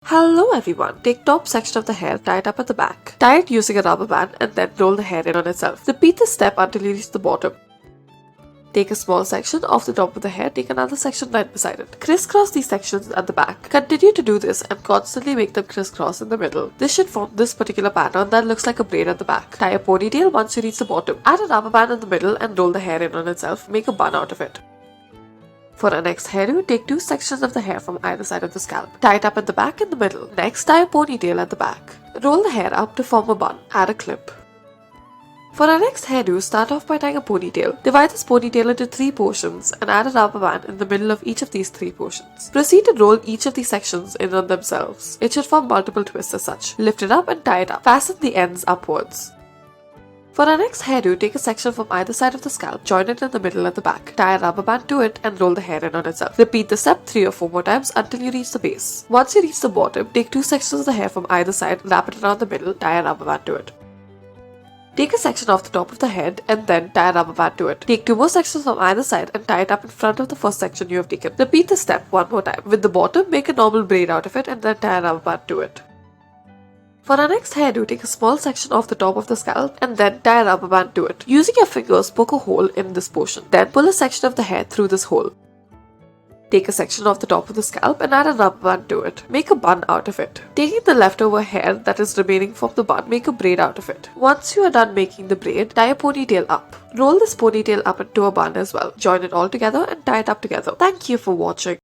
Hello everyone, take top section of the hair, tie it up at the back. Tie it using a rubber band and then roll the hair in on itself. Repeat this step until you reach the bottom. Take a small section off the top of the hair, take another section right beside it. Crisscross these sections at the back. Continue to do this and constantly make them crisscross in the middle. This should form this particular pattern that looks like a braid at the back. Tie a ponytail once you reach the bottom. Add a rubber band in the middle and roll the hair in on itself. Make a bun out of it. For our next hairdo, take two sections of the hair from either side of the scalp. Tie it up at the back and the middle. Next, tie a ponytail at the back. Roll the hair up to form a bun. Add a clip. For our next hairdo, start off by tying a ponytail. Divide this ponytail into 3 portions and add a rubber band in the middle of each of these 3 portions. Proceed to roll each of these sections in on themselves. It should form multiple twists as such. Lift it up and tie it up. Fasten the ends upwards. For our next hairdo, take a section from either side of the scalp, join it in the middle at the back, tie a rubber band to it and roll the hair in on itself. Repeat the step 3 or 4 more times until you reach the base. Once you reach the bottom, take 2 sections of the hair from either side, wrap it around the middle, tie a rubber band to it. Take a section off the top of the head and then tie a rubber band to it. Take 2 more sections from either side and tie it up in front of the first section you have taken. Repeat the step 1 more time. With the bottom, make a normal braid out of it and then tie a rubber band to it. For our next hairdo, take a small section off the top of the scalp and then tie a rubber band to it. Using your fingers, poke a hole in this portion. Then pull a section of the hair through this hole. Take a section off the top of the scalp and add a rubber band to it. Make a bun out of it. Taking the leftover hair that is remaining from the bun, make a braid out of it. Once you are done making the braid, tie a ponytail up. Roll this ponytail up into a bun as well. Join it all together and tie it up together. Thank you for watching.